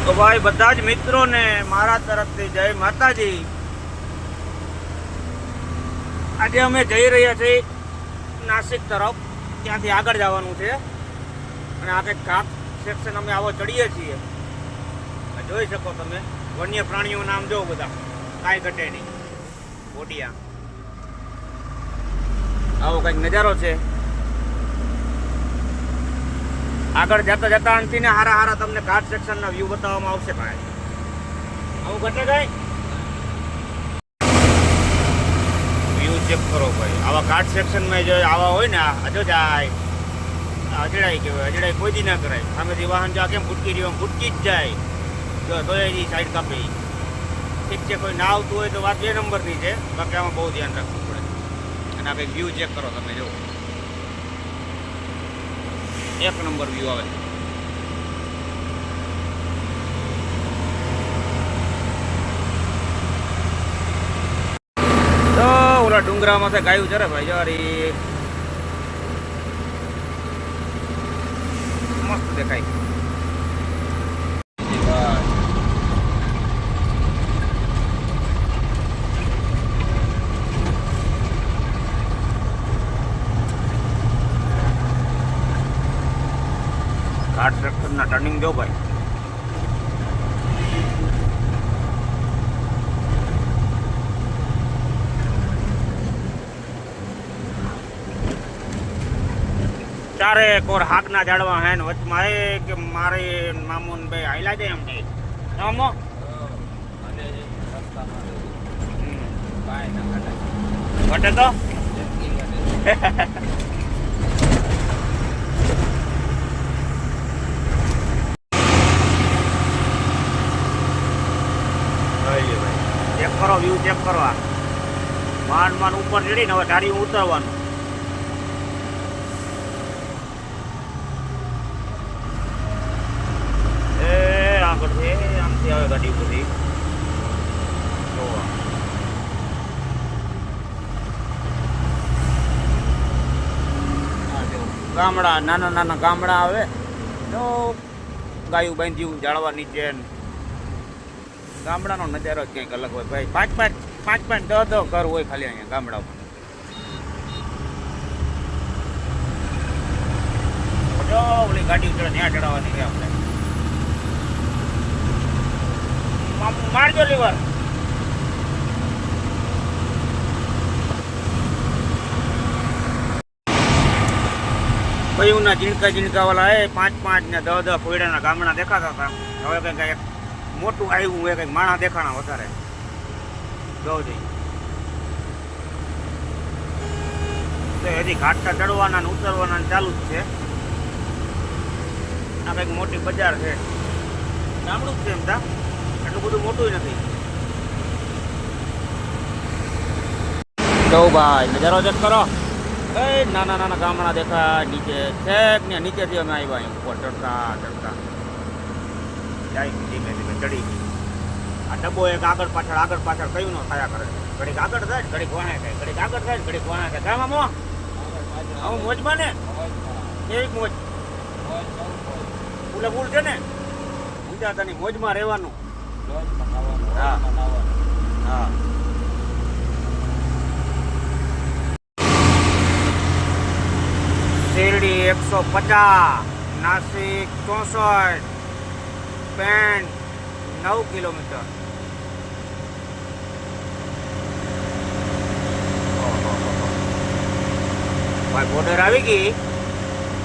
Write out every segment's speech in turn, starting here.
તો ભાઈ બધા જ મિત્રોને મારા તરફથી જય માતાજી। આજે અમે જઈ રહ્યા છીએ નાસિક તરફ, ત્યાંથી આગળ જવાનું છે અને આ કંઈક ઘાટ સેક્શન અમે આવો ચડીએ છીએ। જોઈ શકો તમે વન્ય પ્રાણીઓ નામ જો બધા, કાંઈ ઘટે નહીં, બોડિયા, આવો કંઈક નજારો છે। આગળ જતા જતા અંતિને હારા હારા તમને ઘાટ સેક્શનના વ્યૂ બતાવવામાં આવશે ભાઈ। આવું ઘટે કઈ વ્યૂ ચેક કરો ભાઈ। આવા ઘાટ સેક્શનમાં જો આવા હોય ને અજો જાય અજડાઈ કહેવાય, અજડાઈ કોઈ દી ના કરાય। સામેથી વાહન જા કેમ ફૂટકી રહ્યો, ફૂટકી જ જાય જો તોય સાઈડ કાપી। ઠીક છે, કોઈ ના આવતું હોય તો વાત 2 નંબરની છે, બાકી આમાં બહુ ધ્યાન રાખવું પડે। અને આ કંઈક વ્યૂ ચેક કરો તમે, જો 1 નંબર વ્યૂ આવે। તો ઓલા ડુંગરામાં ગાયું ચરે ભાઈ, જવારી મસ્ત દેખાય। ઘાટ સેક્શનના ટર્નિંગ જો ભાઈ, ચારે કોર હાકના ઝાડવા હે ને વચમાં એ કે મારે મામુન ભાઈ હાઈલા જાય એમ નહીં મામો ઘટે તો ચેક કરો વ્યૂ, ચેક કરો। આ માંડ ઉપર ચડીને હવે ધારી ઉતરવાનું। એ આગળ છે, આમથી આવે ગાડી બધી ગામડા, નાના નાના ગામડા આવે તો ગાયું બાંધ્યું જાળવા નીચે। ગામડાનો નજારો જ કંઈક અલગ હોય ભાઈ। 5 10 ઘર હોય ખાલી અહીંયા ગામડામાં। જો ઓલી ગાડી ચડે ત્યાં ચડાવવાની છે આપણે। મારજો લીવર। કયુંના ઝીણકા વાળા એ 5 ને 10 કોયડાના ગામડા દેખાતા હતા। હવે કંઈક મોટું આવ્યું હોય, કંઈક માણા દેખાણા વધારે ગૌજી તો હજી ઘાટતા ચડવાના ને ઉતરવાના ચાલુ જ છે। આ કંઈક મોટી બજાર છે, ગામડું જ છે એમ તા, એટલું બધું મોટું નથી। જો ભાઈ નજારો ચેક કરો, એ નાના નાના ગામડા દેખાય નીચે છેક ને નીચેથી અમે આવ્યા ઉપર ચડતા ચડતા જાય ધીમે ધીમે ચડી। આ ડબ્બો એક આગળ પાછળ કયું ન થયા કરે, ઘડીક આગળ થાય ઘડીક વાહે થાય, ઘડીક આગળ થાય ઘડીક વાહે થાય। ગામમાં આવું મોજમાં ને કેવી મોજ, ફૂલે ફૂલ છે ને ગુજરાતની મોજમાં રહેવાનું। હા હા, શેરડી 150, નાસિક 64, પેન 9 કિલોમીટર। ભાઈ બોર્ડર આવી ગઈ,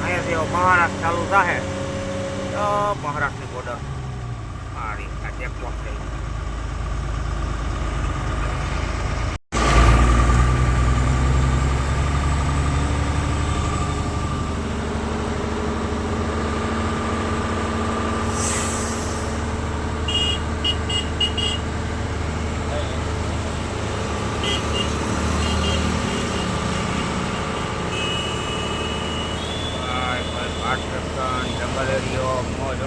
અહીંયાથી મહારાષ્ટ્ર ચાલુ થાય તો મહારાષ્ટ્રની બોર્ડર મારી આ ચેકપોસ્ટ થઈ। જંગલ એરિયો મોજ।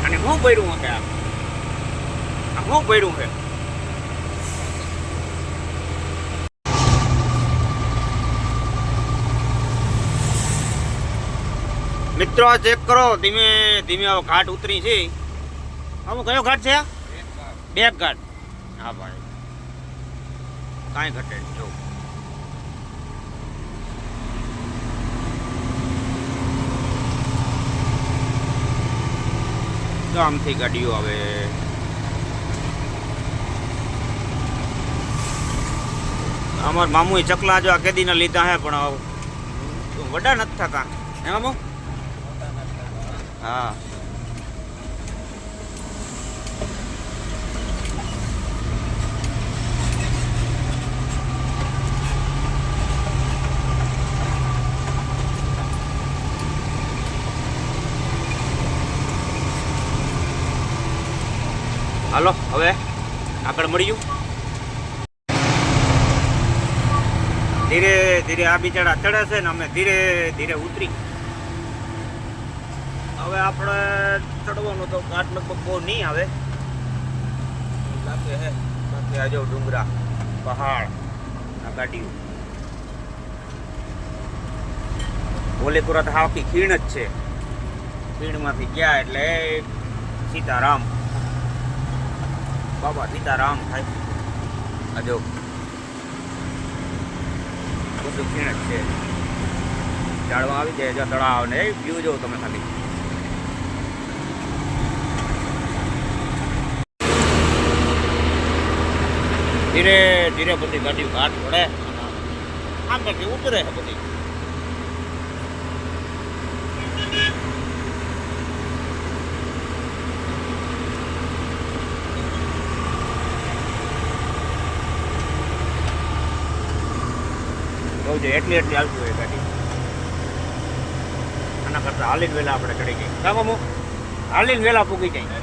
અને હું પડ્યું છે, આ હું પડ્યું છે। મિત્રો ચેક કરો ધીમે ધીમે હવે ઘાટ ઉતરી છે. અમુક કયો ઘાટ છે? બેક ઘાટ. હા ભાઈ કાંઈ ઘટે નહીં. જો આમથી ગાડીઓ આવે. અમાર મામુ ચકલા જો આ કેદીના લીધા હે પણ વડા નથી થતા હે મામુ. હા હાલો હવે આગળ મળ્યું. ધીરે ધીરે આ બિચારા ચડે છે ને અમે ધીરે ધીરે ઉતરી. હવે આપણે ચડવાનું તો ઘાટ લગભગ બહુ નહીં આવે લાગે હે. બાકી આ જો ડુંગરા પહાડ આ ગાડીઓ ઓલેપુરા તો આખી ખીણ જ છે. ખીણમાંથી ગયા એટલે સીતારામ બાબા સીતારામ થાય. આ જો બધું ખીણ જ છે. ઝાડવા આવી જાય જો તળાવ ને વ્યૂ જો તમે ખાલી. ધીરે ધીરે બધી ગાડીઓ ઘાટ પડે આમ પછી ઉતરે છે બધી. એટલી એટલી હાલતી હોય ગાડી. આના કરતા હાલીને વેલા આપણે ચડી ગઈ. કામ અમુક હાલીને વેલા પૂગી જાય.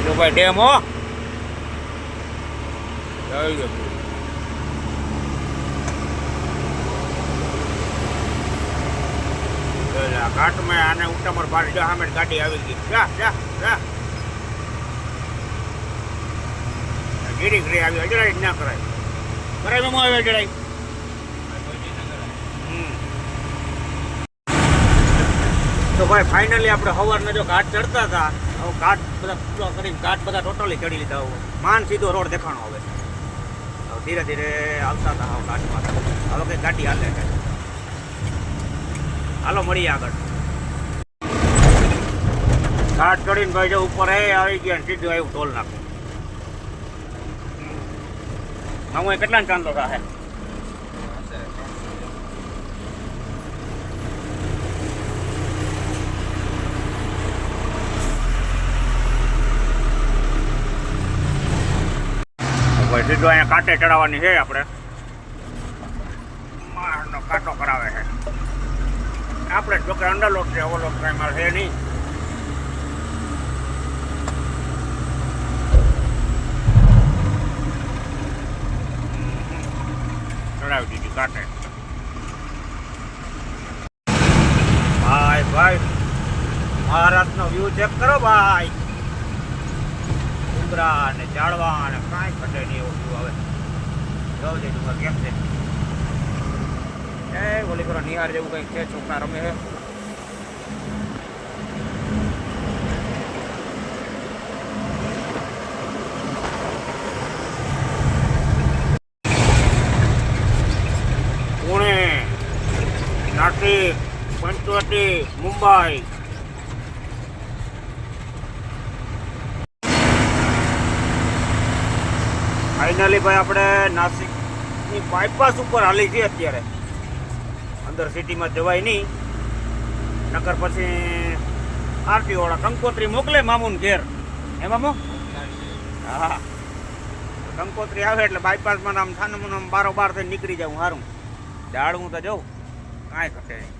જો ભાઈ ડેમ હો ઘાટમાં આને ઉટામર બાર સામે ગાડી આવી ગઈ. જા જા જા ગીરી ગીરી આવી. અજરાય જ ના કરાય. કરાય મેં આવે અજરાય. તો ભાઈ ફાઇનલી આપણે સવારના જો ઘાટ ચડતા હતા હવે ઘાટ બધા પૂરા કરીને ઘાટ બધા ટોટલી ચડી લીધા. માન સીધો રોડ દેખાણો હવે. ધીરે ધીરે આવતા હતા હવે ઘાટમાં. હવે કંઈ ગાડી હાલે છે. હાલો મળીએ આગળ. ઘાટ ચડીને ભાઈ જો ઉપર આવી ગયા સીધું આવ્યું ટોલ નાખું. હું કેટલા ચાંદો થાય? સીધો અહીંયા કાંટે ચડાવવાની છે. આપણે મારનો કાંટો કરાવે છે. આપણે જોકે અંડરલોટ છે ઓવરલોટ કાંઈ મારે છે નહીં. ચડાવી દીધી કાંટે. ભાઈ ભાઈ મહારાષ્ટ્રનો વ્યૂ ચેક કરો ભાઈ. ડુંગરા ને ઝાડવા ને કાંઈ ઘટે નહીં એવો વ્યૂ આવે. જોઉં છે ડુંગર કેમ છે. એ ઓલી કરો નિહાર જેવું કંઈક છે. છોકરા રમે છે. પુણે, નાસિક, પંચવટી, મુંબઈ. ફાઇનલી ભાઈ આપણે નાસિકની બાયપાસ ઉપર હાલી છીએ અત્યારે. અંદર સિટીમાં જવાય નહીં નકર પછી આરટીઓ વાળા કંકોત્રી મોકલે મામુન ઘેર. હે મામુ? હા કંકોત્રી આવે એટલે બાયપાસમાં આમ થાનું આમ બારોબાર થઈને નીકળી જાઉં. સારું ઝાડવું તો જવું કાંઈ ઘટે નહીં.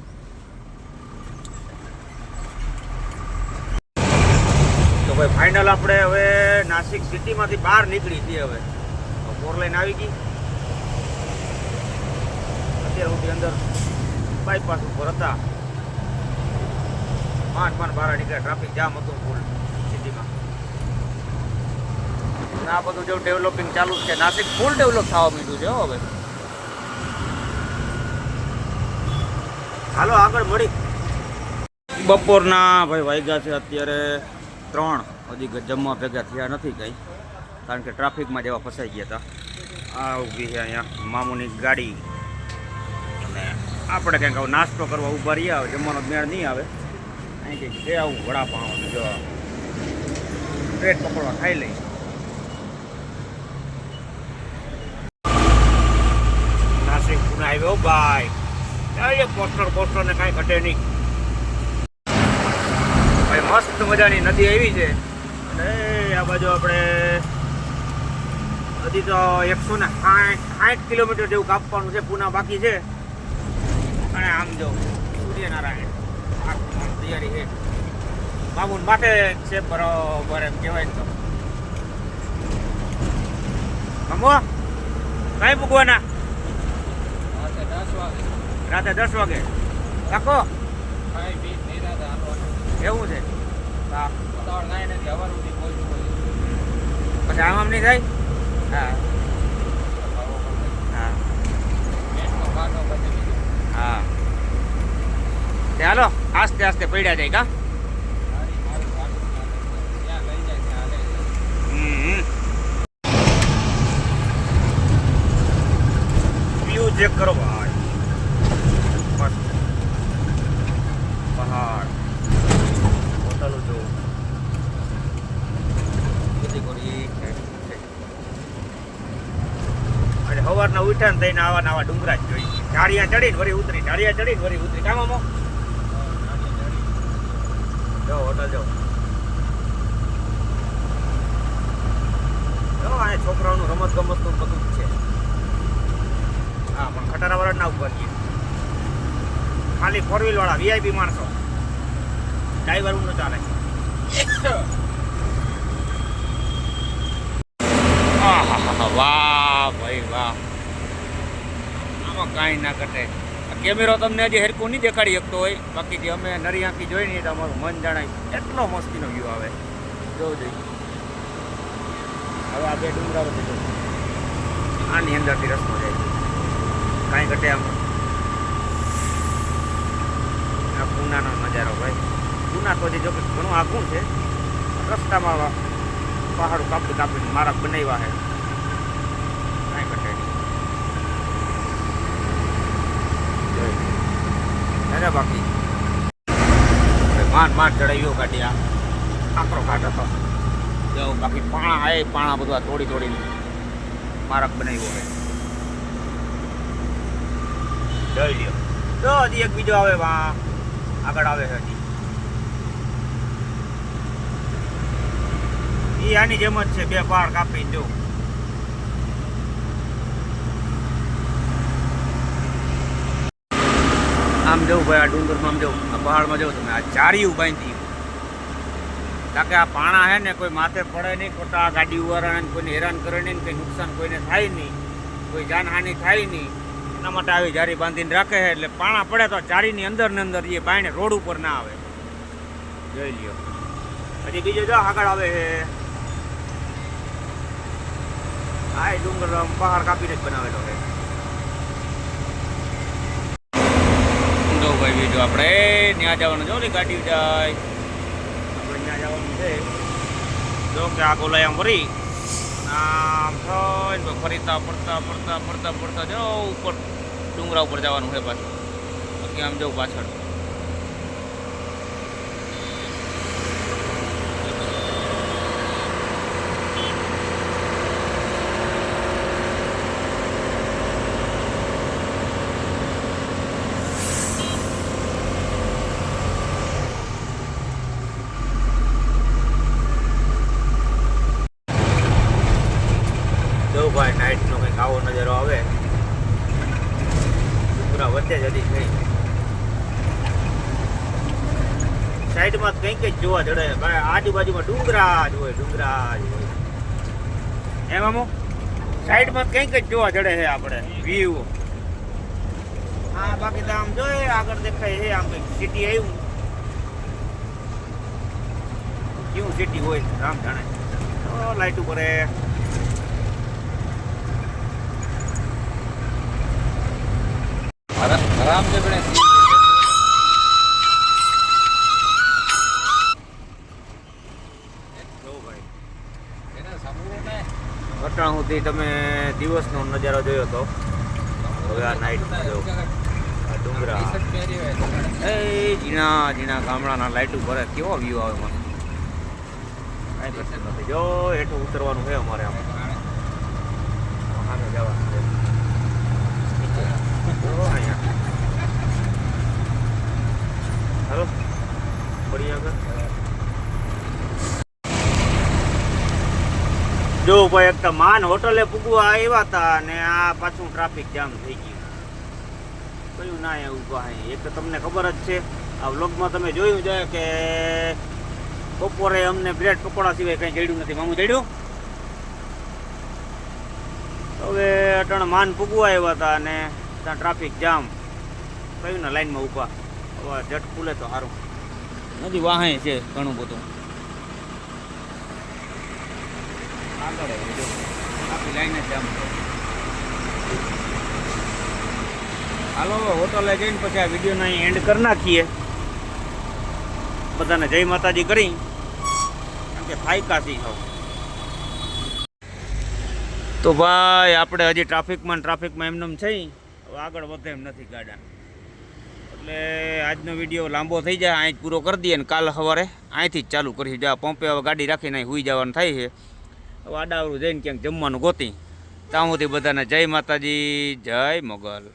તો ભાઈ ફાઇનલ આપણે હવે નાસિક સિટીમાંથી બહાર નીકળી છીએ. હવે 4 લાઈન આવી ગઈ. અત્યાર સુધી અંદર બાયપાસ ઉપર હતા. માંડ બહાર નીકળ્યા. ટ્રાફિક જામ હતું ફૂલ સિટીમાં. આ બધું જો ડેવલપિંગ ચાલુ છે. નાસિક ફૂલ ડેવલપ થવા માંડ્યું છે હવે. હાલો આગળ મળી. બપોરના ભાઈ વાગ્યા છે અત્યારે 3. હજી જમવા ભેગા થયા નથી કંઈ, કારણ કે ટ્રાફિકમાં જેવા ફસાઈ ગયા હતા. આ ઊભી છે અહીંયા મામુની ગાડી, અને આપણે કંઈક નાસ્તો કરવા ઊભા રહ્યા આવે. જમવાનો મેળ નહીં આવે. અહીં કંઈક છે આવું વડાપાઉં, જો ટ્રેન પકડવા ખાઈ લઈ. નાસિક પુના આવ્યો ભાઈ. પોસ્ટર ને કાંઈ ઘટે નહીં ભાઈ. મસ્ત મજાની નદી આવી છે. અને આ બાજુ આપણે હજી તો 160 કિલોમીટર જેવું કાપવાનું છે. પુના બાકી છે. અને આમ જો સૂર્યનારાયણ તૈયારી છે. મામૂન માથે છે બરોબર એમ કહેવાય ને તો. મામો કઈ મૂકવાના? રાતે 10 વાગે કાકો એવું છે. પછી આમ નહીં થાય. હા હા હા. ચાલો આસ્તે આસ્તે પડ્યા જાય કા. વ્યૂ ચેક કરો ભાઈ. પહાડ, હોટલો જો બધી કોરી. અને સવારના ઉઠ્યા ને થઈને આવા નવા ડુંગરા જ જોઈ. ઝાડિયા ચડીને વળી ઉતરી, ઝાડિયા ચડીને વળી ઉતરી. કામ આમો જો હોટલ જો. આ છોકરાઓનું રમત ગમતનું બધું જ છે. હા પણ ખટારા વાળા ના ઉપર છીએ. ખાલી 4 વ્હીલ વાળા VIP માણસો. ડ્રાઈવર નું ચાલે. વાહ ભાઈ વાહ. આમાં કાંઈ ના ઘટે. કેમેરો તમને હજી હેરકું નહીં દેખાડી શકતો હોય, બાકી જે અમે નરી આંખી જોઈ નહીં તો અમારું મન જાણાય એટલો મસ્તીનો વ્યૂ આવે. જોવું જોઈએ. હવે આ 2 ડુંગરા વચ્ચે આની અંદરથી રસ્તો જાય. કાંઈ ઘટે આમ. આ પૂનાનો નજારો ભાઈ. પૂના તો જો કે ઘણું આઘું છે. રસ્તામાં પહાડો કાપીને માર્ગ બનાવ્યા છે. કાંઈ ઘટે નહીં. બાકી માંડ ચડાવ્યો ગાડી. આ આકરો ઘાટ હતો. જો બાકી પાણા બધા તોડીને માર્ગ બનાવ્યો છે. જોઈ લ્યો. તો હજી એક બીજો આવે આગળ આવે છે. હજી આની જેમ જ છે. 2 પહાડ કાપીને જો. આમ જવું ભાઈ. આ ડુંગરમાં આમ જવું. આ પહાડમાં જવું તમે. આ ચારિયું બાંધી. કારણ કે આ પાણા છે ને કોઈ માથે પડે નહીં. ખોટા ગાડી ઉવારાને કોઈને હેરાન કરે નહીં. કંઈ નુકસાન કોઈને થાય નહીં. કોઈ જાનહાનિ થાય નહીં. એના માટે આવી જારી બાંધીને રાખે છે. એટલે પાણા પડે તો ચારીની અંદર ને અંદર એ બાયણે રોડ ઉપર ના આવે. જોઈ લ્યો. પછી બીજો જો આગળ આવે છે. આ ડુંગર પહાડ કાપીને જ બનાવેલો છે. જો ભાઈ બીજું આપણે ત્યાં જવાનું. જો ને ગાડી જાય. આપણે ત્યાં જવાનું છે. જો કે આગળ લઈ આમ ફરી આમ થઈને ફરીતા પડતા જો ઉપર ડુંગરા ઉપર જવાનું છે પાછું. બાકી આમ જવું પાછળ. ભાઈ નાઇટનો કંઈક આવો નજારો આવે. ડુંગરા વચ્ચે જ હજી થઈ. સાઈડમાં કંઈક જ જોવા જડે ભાઈ. આજુબાજુમાં ડુંગરા જ હોય. એમ આમો સાઈડમાં કંઈક જ જોવા જડે છે આપણે વ્યૂ. હા બાકી તો આમ જોઈએ આગળ દેખાય છે. આમ કંઈક સિટી આવ્યું. કેવું સિટી હોય રામ જાણે. લાઈટ ઉપર આરામ છે બને જો ભાઈ એને સમૂહ ને ઘટાણ સુધી તમે દિવસનો નજારો જોયો તો હવે આ નાઈટ જો આ ડુંગરા ટી-શર્ટ પહેરી હોય એ ઝીણા ઝીણા ગામડાના લાઇટો ભરે કેવો વ્યૂ આવે મસ્ત કાંઈ પ્રશ્ન નથી જો હેઠું ઉતરવાનું છે અમારે આમ સામે જવાનું છે જો અહીંયા હાલો ફરી આગળ જો ભાઈ એક તો માન હોટલે પૂગવા આવ્યા હતા અને આ પાછું ટ્રાફિક જામ થઈ ગયું કયું ના અહીંયા ઊભા અહીં એક તો તમને ખબર જ છે આ વ્લોગમાં તમે જોયું છે કે બપોરે અમને બ્રેડ પકોડા સિવાય કંઈ જડ્યું નથી મામું જડ્યું હવે અટાણે માન પૂગવા આવ્યા હતા અને ત્યાં ટ્રાફિક જામ કયું ને લાઈનમાં ઊભા હવે જટ ખુલે તો સારું નથી વાહે છે ઘણું બધું આગળ આખી લાઈન જ જામ હાલો હોટલે જઈને પછી આ વિડીયોને અહીં એન્ડ કરી નાખીએ બધાને જય માતાજી કરી કારણ કે ફાયકા સી હોવ તો ભાઈ આપણે હજી ટ્રાફિકમાં એમનેમ છે હવે આગળ વધે એમ નથી ગાડા એટલે આજનો વિડીયો લાંબો થઈ જાય અહીં જ પૂરો કરી દઈએ ને કાલ સવારે અહીંથી જ ચાલુ કરી જા પંપે હવે ગાડી રાખીને અહીં સુઈ જવાનું થાય છે હવે આડાવડું જઈને ક્યાંક જમવાનું ગોતી ત્યાં સુધી બધાને જય માતાજી જય મોગલ.